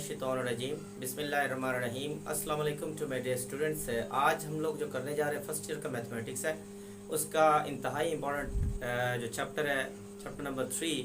मिनश्शैतानिर्रजीम बिस्मिल्लाहिर्रहमानिर्रहीम अस्सलाम वालेकुम टू माय डियर स्टूडेंट्स। आज हम लोग जो करने जा रहे हैं फर्स्ट ईयर का मैथमेटिक्स है, उसका इंतहाई इम्पोर्टेंट जो चैप्टर है, चैप्टर नंबर 3,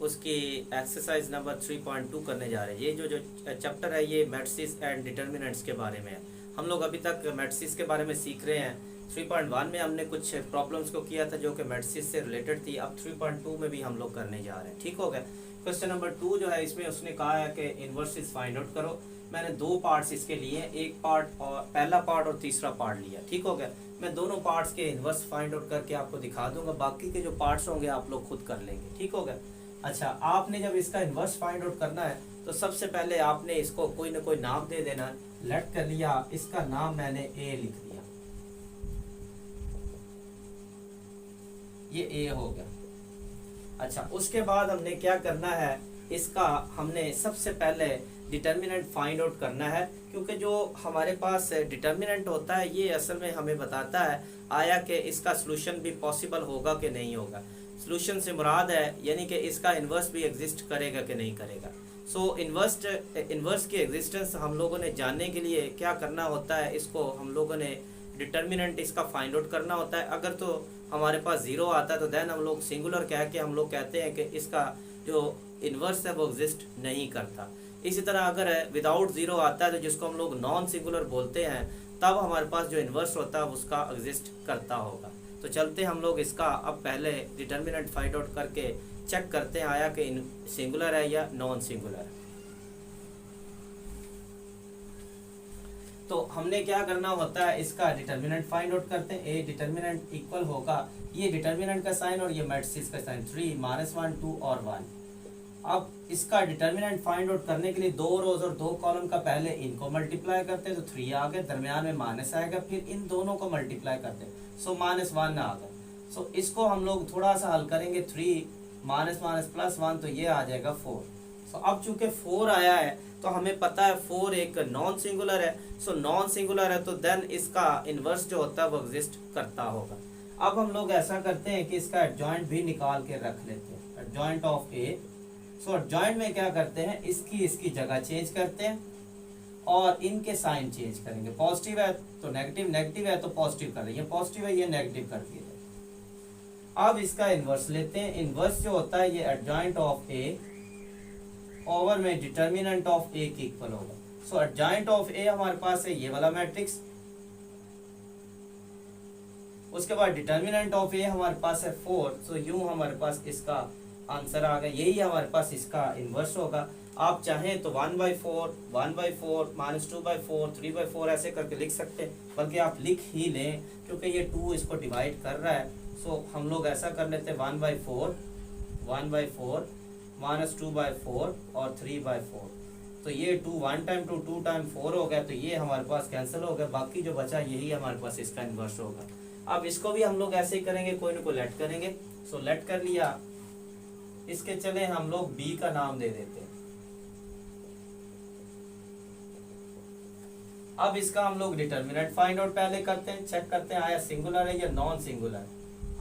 उसकी एक्सरसाइज नंबर 3.2 करने जा रहे हैं। ये जो चैप्टर है ये मैट्रिसेस एंड डिटर्मिनेंट्स के बारे में है। हम लोग अभी तक मैट्रिसेस के बारे में सीख रहे हैं। 3.1 में हमने कुछ प्रॉब्लम्स को किया था जो कि मैट्रिसेस से रिलेटेड थी। अब 3.2 में भी हम लोग करने जा रहे हैं। ठीक हो गया। क्वेश्चन नंबर 2 जो है, इसमें उसने कहा है कि इन्वर्सेस फाइंड आउट करो। मैंने दो पार्ट्स इसके लिए, एक पार्ट और पहला पार्ट और तीसरा पार्ट लिया। ठीक हो गया। मैं दोनों पार्ट्स के इन्वर्स फाइंड आउट करके आपको दिखा दूंगा, बाकी के जो पार्ट्स होंगे आप लोग खुद कर लेंगे। ठीक हो गया। अच्छा, आपने जब इसका इन्वर्स फाइंड आउट करना है तो सबसे पहले आपने इसको कोई ना कोई नाम दे देना। लेट कर लिया, इसका नाम मैंने ए लिख दिया, ये ए हो गया। अच्छा, उसके बाद हमने क्या करना है, इसका हमने सबसे पहले डिटर्मिनेंट फाइंड आउट करना है, क्योंकि जो हमारे पास डिटर्मिनेंट होता है ये असल में हमें बताता है आया कि इसका सॉल्यूशन भी पॉसिबल होगा कि नहीं होगा। सॉल्यूशन से मुराद है यानी कि इसका इन्वर्स भी एग्जिस्ट करेगा कि नहीं करेगा। सो इन्वर्स की एग्जिस्टेंस हम लोगों ने जानने के लिए क्या करना होता है, इसको हम लोगों ने डिटर्मिनेंट इसका फाइंड आउट करना होता है। अगर तो हमारे पास जीरो आता है तो देन हम लोग सिंगुलर कह के हम लोग कहते हैं कि इसका जो इन्वर्स है वो एग्जिस्ट नहीं करता। इसी तरह अगर विदाउट जीरो आता है तो जिसको हम लोग नॉन सिंगुलर बोलते हैं, तब हमारे पास जो इन्वर्स होता है उसका एग्जिस्ट करता होगा। तो चलते हम लोग इसका अब पहले डिटर्मिनेंट फाइंड आउट करके चेक करते हैं आया कि सिंगुलर है या नॉन सिंगुलर है। तो हमने क्या करना होता है, इसका डिटर्मिनेंट फाइंड आउट करते हैं। ए डिटर्मिनेंट इक्वल होगा, ये डिटर्मिनेंट का साइन और ये मैट्रिक्स का साइन, 3 -1 2 और 1। अब इसका डिटर्मिनेंट फाइंड आउट करने के लिए दो रोज और दो कॉलम का पहले इनको मल्टीप्लाई करते हैं तो 3 आ गया, दरमियान में माइनस आएगा, फिर इन दोनों को मल्टीप्लाई करते हैं सो -1 आ गया। सो इसको हम लोग थोड़ा सा हल करेंगे, 3 -1 तो ये आ जाएगा 4। सो अब चूंकि 4 आया है तो हमें पता है 4 एक नॉन सिंगुलर है। सो नॉन सिंगुलर है तो देन इसका इन्वर्स जो होता है वो एग्जिस्ट करता होगा। अब हम लोग ऐसा करते हैं कि इसका एडजॉइंट भी निकाल के रख लेते हैं, adjoint of A. So adjoint में क्या करते हैं, इसकी जगह चेंज करते हैं और इनके साइन चेंज करेंगे। पॉजिटिव है तो नेगेटिव, नेगेटिव है तो पॉजिटिव कर रहे हैं, ये पॉजिटिव है ये नेगेटिव कर दिए। अब इसका इन्वर्स लेते हैं। इन्वर्स जो होता है ये एडजॉइंट ऑफ ए ओवर में डिटर्मिनेंट ऑफ ए के इक्वल होगा। सो एडजॉइंट ऑफ ए हमारे पास है ये वाला मैट्रिक्स, उसके बाद डिटर्मिनेंट ऑफ ए हमारे पास है 4। सो यूं हमारे पास इसका आंसर आ गया, यही हमारे पास इसका इन्वर्स होगा। आप चाहें तो 1/4, 1/4, -2/4, 3/4 ऐसे करके लिख सकते हैं, बल्कि आप लिख ही लें क्योंकि ये 2 इसको डिवाइड कर रहा है। सो हम लोग ऐसा कर लेते हैं 1/4, 1/4, -2/4 और 3/4। तो ये 2 1 टाइम 2 2 टाइम 4 हो गया, तो ये हमारे पास कैंसिल हो गया, बाकी जो बचा यही हमारे पास इसका इन्वर्स होगा। अब इसको भी हम लोग ऐसे ही करेंगे, कोई ना कोई लेट करेंगे। सो लेट कर लिया, इसके चले हम लोग बी का नाम दे देते हैं। अब इसका हम लोग डिटर्मिनेंट फाइंड आउट पहले करते हैं, चेक करते हैं आया सिंगुलर है या नॉन सिंगुलर,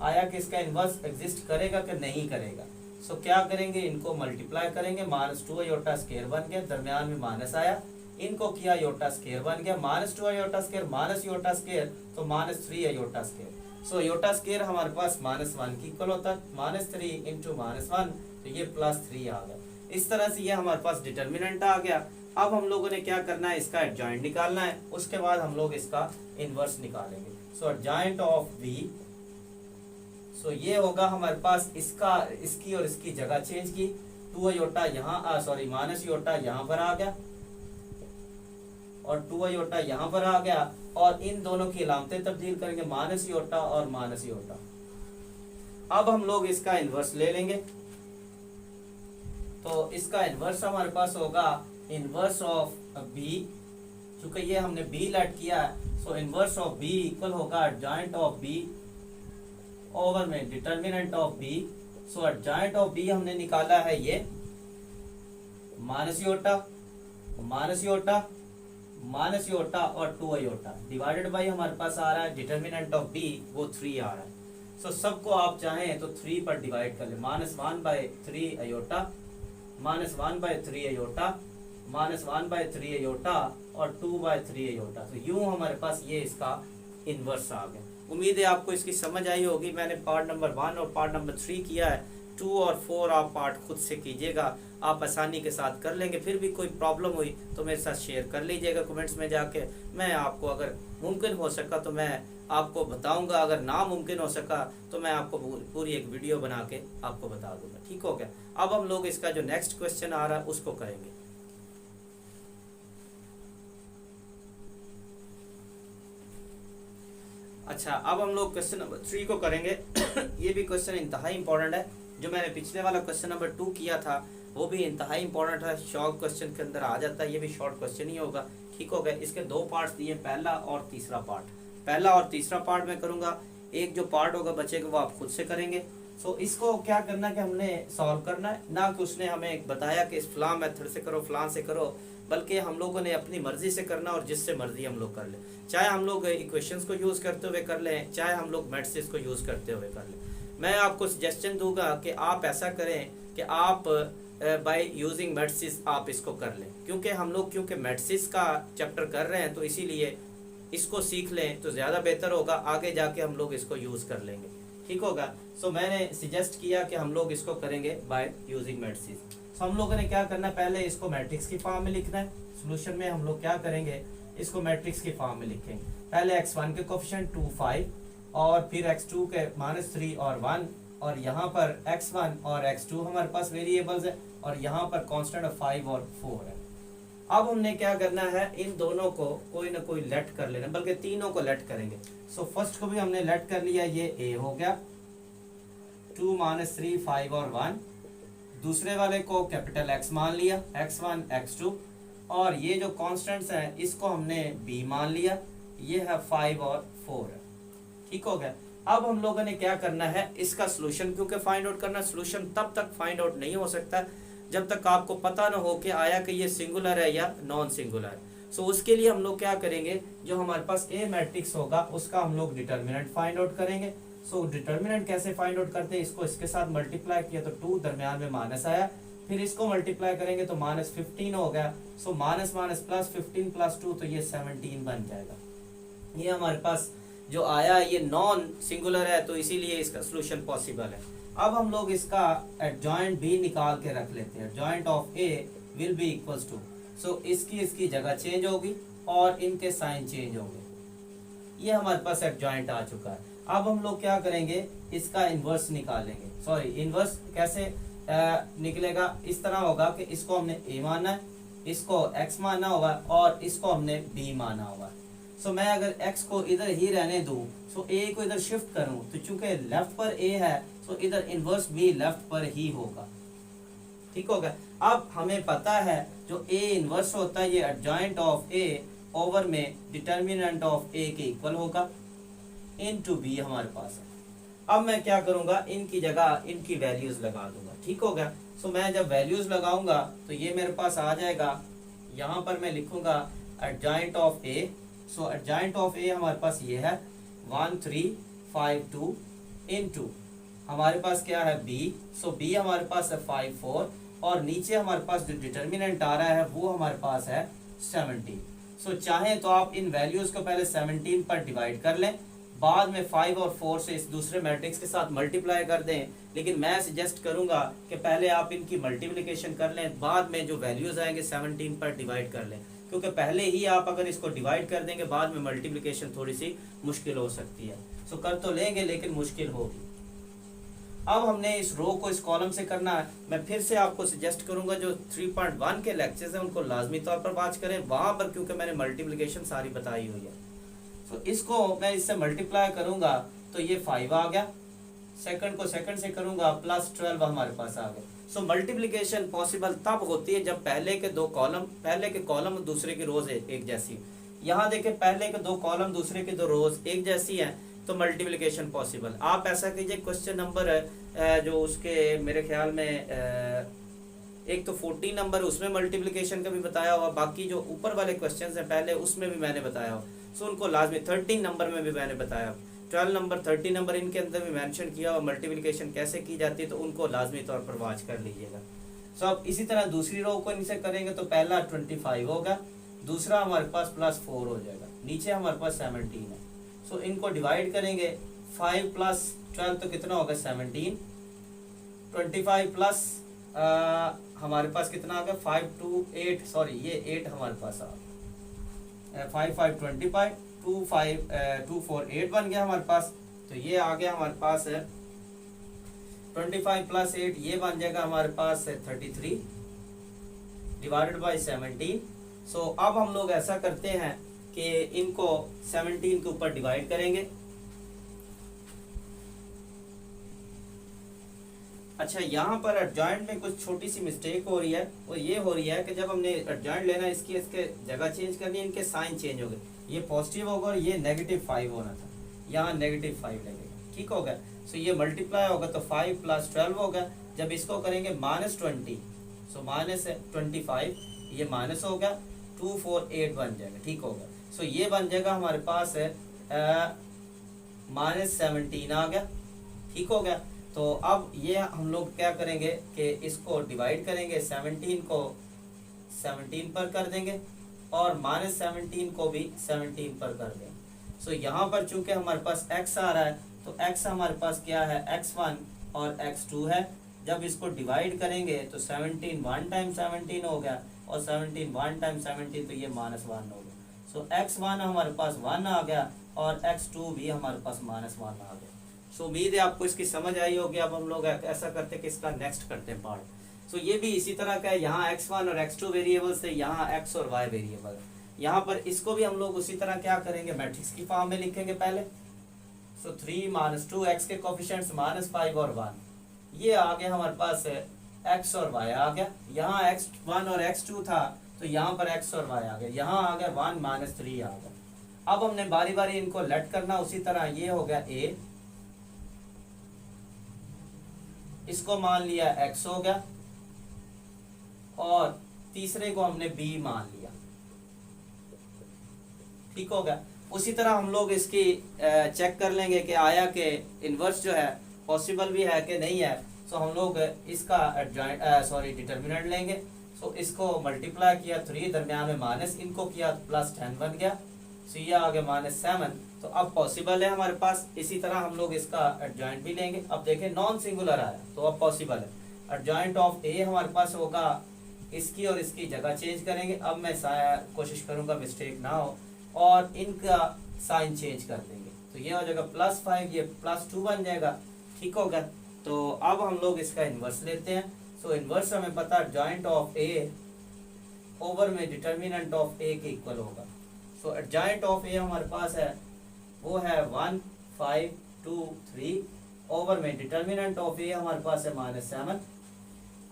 आया कि इसका इन्वर्स एग्जिस्ट करेगा कि नहीं करेगा। सो क्या करेंगे, इनको मल्टीप्लाई करेंगे, -2 आयोटा स्क्वायर बन गया, दरमियान में माइनस आया, इनको किया आयोटा स्क्वायर बन गया, -2 iota square minus iota square तो -3 iota square. So iota square हमारे पास -1 की इक्वल होता है, -3 इंटू -1 तो ये +3 आ गया। इस तरह से ये हमारे पास डिटर्मिनेंट आ गया। अब हम लोगों ने क्या करना है, इसका एडजॉइंट निकालना है, उसके बाद हम लोग इसका इन्वर्स निकालेंगे। सो एडजॉइंट ऑफ बी, सो ये होगा हमारे पास इसका, इसकी और इसकी जगह चेंज की, 2 आयोटा यहाँ सॉरी माइनस आयोटा यहाँ पर आ गया और 2 आयोटा यहाँ पर आ गया, और इन दोनों की अलामतें तब्दील करेंगे, माइनस आयोटा और माइनस आयोटा। अब हम लोग इसका इन्वर्स ले लेंगे। तो इसका इन्वर्स हमारे पास होगा इन्वर्स ऑफ बी, चूंकि ये हमने बी लेट किया है। So inverse of B equal होगा एडजॉइंट ऑफ बी ओवर में determinant of B. So adjoint of B हमने निकाला है ये minus iota, minus iota, minus iota और 2 आयोटा डिवाइडेड बाई हमारे पास आ रहा है डिटर्मिनेंट ऑफ बी वो 3 आ रहा है। सो सबको आप चाहें तो 3 पर डिवाइड कर ले, -1/3 आयोटा, -1/3 आयोटा, -1/3 एयोटा और 2/3 एयोटा। तो यूं हमारे पास ये इसका इन्वर्स आ गया। उम्मीद है आपको इसकी समझ आई होगी। मैंने पार्ट नंबर 1 और पार्ट नंबर 3 किया है। 2 और 4 आप पार्ट खुद से कीजिएगा, आप आसानी के साथ कर लेंगे। फिर भी कोई प्रॉब्लम हुई तो मेरे साथ शेयर कर लीजिएगा कमेंट्स में जाके। मैं आपको अगर मुमकिन हो सका तो मैं आपको बताऊंगा, अगर नामुमकिन हो सका तो मैं आपको पूरी एक वीडियो बना के आपको बता दूंगा। ठीक हो गया। अब हम लोग इसका जो नेक्स्ट क्वेश्चन आ रहा है उसको करेंगे। अच्छा, अब हम लोग क्वेश्चन नंबर 3 को करेंगे। ये भी क्वेश्चन इंतहाई इंपॉर्टेंट है। जो मैंने पिछले वाला क्वेश्चन नंबर 2 किया था वो भी इंतहाई इंपॉर्टेंट है, शॉर्ट क्वेश्चन के अंदर आ जाता है। ये भी शॉर्ट क्वेश्चन ही होगा। ठीक हो गया। इसके 2 पार्ट्स दिए, पहला और तीसरा पार्ट। पहला और तीसरा पार्ट में करूंगा, एक जो पार्ट होगा बचेगा वो आप खुद से करेंगे। सो इसको क्या करना है कि हमने सॉल्व करना है, ना कि उसने हमें बताया कि इस फलां मेथड से करो, फलां से करो, बल्कि हम लोगों ने अपनी मर्जी से करना और जिससे मर्जी हम लोग कर लें। चाहे हम लोग इक्वेशंस को यूज़ करते हुए कर लें, चाहे हम लोग मैट्रिसेस को यूज़ करते हुए कर लें। मैं आपको सजेशन दूंगा कि आप ऐसा करें कि आप बाय यूजिंग मैट्रिसेस आप इसको कर लें, क्योंकि मैट्रिसेस का चैप्टर कर रहे हैं तो इसीलिए इसको सीख लें तो ज़्यादा बेहतर होगा। आगे जाके हम लोग इसको यूज़ कर लेंगे। ठीक होगा। सो मैंने सजेस्ट किया कि हम लोग इसको करेंगे बाय यूजिंग मैट्रिसेस। सो हम लोगों ने क्या करना है, पहले इसको मैट्रिक्स की फॉर्म में लिखना है। सोल्यूशन में हम लोग क्या करेंगे, इसको मैट्रिक्स की फॉर्म में लिखेंगे। पहले x1 के कोफिशिएंट 2 5 और फिर x2 के -3 और 1, और यहाँ पर x1 और x2 हमारे पास वेरिएबल्स है और यहाँ पर कांस्टेंट 5 और 4 है। अब हमने क्या करना है, इन दोनों को कोई ना कोई लेट कर लेना, बल्कि तीनों को लेट करेंगे। सो फर्स्ट को भी हमने लेट कर लिया, ये a हो गया, 2 -3 5 और 1। दूसरे वाले को कैपिटल X मान लिया, x1 x2, और ये जो कांस्टेंट्स हैं इसको हमने b मान लिया, ये है 5 और 4 है। ठीक हो गया। अब हम लोगों ने क्या करना है, इसका सोल्यूशन क्योंकि फाइंड आउट करना, सोल्यूशन तब तक फाइंड आउट नहीं हो सकता जब तक आपको पता ना हो कि आया कि ये सिंगुलर है या नॉन सिंगुलर है। सो उसके लिए हम लोग क्या करेंगे, जो हमारे पास ए मैट्रिक्स होगा उसका हम लोग डिटर्मिनेंट फाइंड आउट करेंगे। सो डिटर्मिनेंट कैसे फाइंड आउट करते हैं, इसको इसके साथ मल्टीप्लाई किया तो 2 दरमियान में माइनस आया, फिर इसको मल्टीप्लाई करेंगे तो -15 हो गया। सो माइनस माइनस प्लस 15 + 2 तो ये 17 बन जाएगा। ये हमारे पास जो आया ये नॉन सिंगुलर है तो इसीलिए इसका सोल्यूशन पॉसिबल है। अब हम लोग इसका एडजॉइंट भी निकाल के रख लेते हैं। Adjoint of A will be equals to, so इसकी जगह चेंज होगी और इनके साइन चेंज होंगे। ये हमारे पास एडजॉइंट आ चुका है। अब हम लोग क्या करेंगे, इसका इन्वर्स निकालेंगे। सॉरी, इन्वर्स कैसे निकलेगा, इस तरह होगा कि इसको हमने a माना है, इसको x माना होगा और इसको हमने b माना होगा। सो मैं अगर x को इधर ही रहने दूं, सो a को इधर शिफ्ट करूं, तो चूंकि लेफ्ट पर a है सो इधर इन्वर्स भी लेफ्ट पर ही होगा। ठीक होगा। अब हमें पता है जो a इन्वर्स होता है ये एडजॉइंट ऑफ a ओवर में डिटर्मिनेंट ऑफ a के इक्वल होगा, इनटू b हमारे पास है। अब मैं क्या करूंगा, इनकी जगह इनकी वैल्यूज लगा दूंगा। ठीक हो गया। सो मैं जब वैल्यूज लगाऊंगा तो ये मेरे पास आ जाएगा, यहाँ पर मैं लिखूंगा adjoint of a। So adjoint of a हमारे पास ये है 1 3 5 2 इनटू हमारे पास क्या है b। सो b हमारे पास है 5 4 और नीचे हमारे पास जो डिटर्मिनेंट आ रहा है वो हमारे पास है 17। सो चाहें तो आप इन वैल्यूज को पहले 17 पर डिवाइड कर लें, बाद में 5 और 4 से इस दूसरे मैट्रिक्स के साथ मल्टीप्लाई कर दें, लेकिन मैं सजेस्ट करूंगा कि पहले आप इनकी मल्टीप्लिकेशन कर लें, बाद में जो वैल्यूज आएंगे 17 पर डिवाइड कर लें, क्योंकि पहले ही आप अगर इसको डिवाइड कर देंगे बाद में मल्टीप्लिकेशन थोड़ी सी मुश्किल हो सकती है। सो कर तो लेंगे लेकिन मुश्किल होगी। अब हमने इस रो को इस कॉलम से करना है। मैं फिर से आपको सजेस्ट करूंगा जो 3.1 के लेक्चर्स हैं उनको लाजमी तौर पर वॉच करें, वहां पर क्योंकि मैंने मल्टीप्लिकेशन सारी बताई हुई है। तो इसको मैं इससे मल्टीप्लाई करूंगा तो ये 5 आ गया, सेकंड को सेकंड से करूंगा +12 हमारे पास आ गया। सो मल्टीप्लिकेशन पॉसिबल तब होती है जब पहले के कॉलम दूसरे की रोज एक जैसी। यहाँ देखें पहले के 2 कॉलम दूसरे की 2 रोज एक जैसी हैं तो मल्टीप्लिकेशन पॉसिबल। आप ऐसा कीजिए, क्वेश्चन नंबर जो उसके मेरे ख्याल में एक तो 14 नंबर उसमें मल्टीप्लिकेशन का भी बताया हुआ, बाकी जो ऊपर वाले क्वेश्चंस हैं पहले उसमें भी मैंने बताया हुआ। सो उनको लाजमी 13 नंबर में भी मैंने बताया, 12 नंबर 13 नंबर इनके अंदर भी मेंशन किया और मल्टीप्लिकेशन कैसे की जाती है, तो उनको लाजमी तौर पर वॉच कर लीजिएगा। सो अब इसी तरह दूसरी रो को इनसे करेंगे तो पहला 25 होगा, दूसरा हमारे पास +4 हो जाएगा, नीचे हमारे पास 17 है। सो इनको डिवाइड करेंगे, 5 + 12 तो कितना होगा 17, 25 प्लस हमारे पास कितना आ गया 5 2 8, सॉरी ये 8 हमारे पास आ गया, 5 5 25, 2 5 2 4 8 बन गया हमारे पास। तो ये आ गया हमारे पास है 25 + 8, ये बन जाएगा हमारे पास 33 डिवाइडेड बाई 17। सो अब हम लोग ऐसा करते हैं कि इनको 17 के ऊपर डिवाइड करेंगे। अच्छा, यहाँ पर एडजॉइंट में कुछ छोटी सी मिस्टेक हो रही है, वो ये हो रही है कि जब हमने एडजॉइंट लेना है इसके जगह चेंज करनी है, इनके साइन चेंज हो गए, ये पॉजिटिव होगा और ये -5 होना था, यहाँ -5 लगेगा, ठीक होगा। सो ये मल्टीप्लाई होगा तो 5 + 12 होगा, जब इसको करेंगे -20, सो -25, ये माइनस होगा, 2 4 8 बन जाएगा, ठीक होगा। सो ये बन जाएगा हमारे पास है -17 आ गया, ठीक हो गया। तो अब ये हम लोग क्या करेंगे कि इसको डिवाइड करेंगे, 17 को 17 पर कर देंगे और -17 को भी 17 पर कर देंगे। सो यहाँ पर चूंकि हमारे पास x आ रहा है तो x हमारे पास क्या है, x1 और x2 है। जब इसको डिवाइड करेंगे तो 17 1 टाइम 17 हो गया और 17 1 टाइम 17, तो ये -1 हो गया। सो x1 हमारे पास 1 आ गया और x2 भी हमारे पास -1 आ गया। सो उम्मीद है आपको इसकी समझ आई होगी। अब हम लोग ऐसा करते हैं कि इसका नेक्स्ट करते हैं पार्ट। सो ये भी इसी तरह का है, यहाँ x1 और x2 वेरिएबल्स है, यहाँ x और y वेरिएबल है। यहाँ पर इसको भी हम लोग उसी तरह क्या करेंगे, मैट्रिक्स की फॉर्म में लिखेंगे पहले। सो 3 - 2 x के कोफिशिएंट्स -5 और 1, ये आ गया हमारे पास है x और y आ गया। यहाँ x1 और x2 था तो यहाँ पर x और y आ गया, यहाँ आ गया 1 - 3 आ गया। अब हमने बारी बारी इनको लेट करना, उसी तरह ये हो गया a, इसको मान लिया x हो गया और तीसरे को हमने b मान लिया, ठीक हो गया। उसी तरह हम लोग इसकी चेक कर लेंगे कि आया कि इन्वर्स जो है पॉसिबल भी है कि नहीं है। सो हम लोग इसका डिटर्मिनेंट लेंगे। सो इसको मल्टीप्लाई किया, 3 दरमियान में माइनस, इनको किया +10 बन गया। सो ये आ गया -7, तो अब पॉसिबल है हमारे पास। इसी तरह हम लोग इसका एडजॉइंट भी लेंगे। अब देखें नॉन सिंगुलर आया तो अब पॉसिबल है। एडजॉइंट ऑफ ए हमारे पास होगा, इसकी और इसकी जगह चेंज करेंगे। अब मैं कोशिश करूंगा मिस्टेक ना हो और इनका साइन चेंज कर देंगे, तो ये हो जाएगा +5, ये +2 बन जाएगा, ठीक होगा। तो अब हम लोग इसका इन्वर्स लेते हैं। सो इन्वर्स हमें पता है एडजॉइंट ऑफ ए ओवर में डिटर्मिनेंट ऑफ ए के इक्वल होगा। सो एडजॉइंट ऑफ ए हमारे पास है, वो है 1 5 2 3 ओवर में डिटर्मिनेंट ऑफ ए हमारे पास है -7।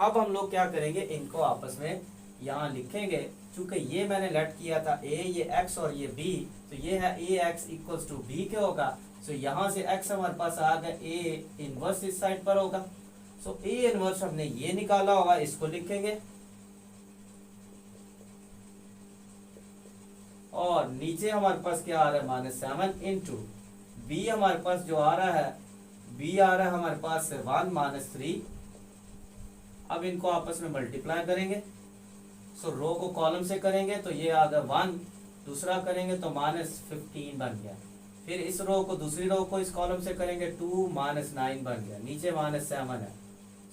अब हम लोग क्या करेंगे, इनको आपस में यहाँ लिखेंगे। चूंकि ये मैंने लेट किया था a, ये x और ये b, तो ये है ax = b के होगा। सो यहाँ से x हमारे पास आ गया, a इनवर्स इस साइड पर होगा। सो a इनवर्स हमने ये निकाला होगा, इसको लिखेंगे और नीचे हमारे पास क्या आ रहा है -7 इंटू b हमारे पास जो आ रहा है, b आ रहा है हमारे पास 1 - 3। अब इनको आपस में मल्टीप्लाई करेंगे। सो रो को कॉलम से करेंगे तो ये आ गया 1, दूसरा करेंगे तो -15 बन गया। फिर इस रो को दूसरी रो को इस कॉलम से करेंगे 2 - 9 बन गया, नीचे -7 है।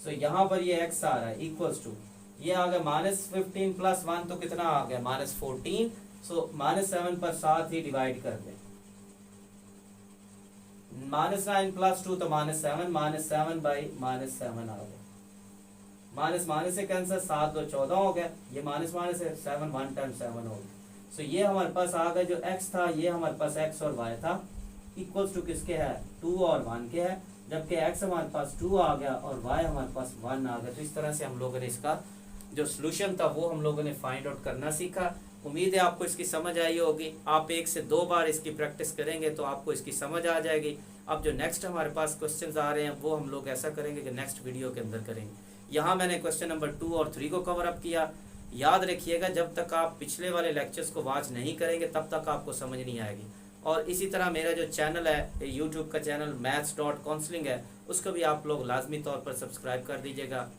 सो यहाँ पर ये x आ रहा है इक्वल्स टू, ये आ गया -15 + 1 तो कितना आ गया -14। सो -7 पर साथ ही डिवाइड कर दें, -9 + 2 तो -7, -7/-7 आ गया। माइनस से कैंसर, 7 2 14 हो गया। ये माइनस है, 7 1 टाइम 7 हो गया। सो ये हमारे पास आ गया, जो x था ये हमारे पास x और y था, इक्वल्स टू किसके है, 2 और 1 के है। जबकि x हमारे पास 2 आ गया और y हमारे पास 1 आ गया। तो इस तरह से हम लोगों ने इसका जो सोल्यूशन था वो हम लोगों ने फाइंड आउट करना सीखा। उम्मीद है आपको इसकी समझ आई होगी। आप 1 से 2 बार इसकी प्रैक्टिस करेंगे तो आपको इसकी समझ आ जाएगी। अब जो नेक्स्ट हमारे पास क्वेश्चंस आ रहे हैं वो हम लोग ऐसा करेंगे कि नेक्स्ट वीडियो के अंदर करेंगे। यहाँ मैंने क्वेश्चन नंबर 2 और 3 को कवर अप किया। याद रखिएगा, जब तक आप पिछले वाले लेक्चर्स को वॉच नहीं करेंगे तब तक आपको समझ नहीं आएगी। और इसी तरह मेरा जो चैनल है यूट्यूब का चैनल maths.counseling है, उसको भी आप लोग लाजमी तौर पर सब्सक्राइब कर दीजिएगा।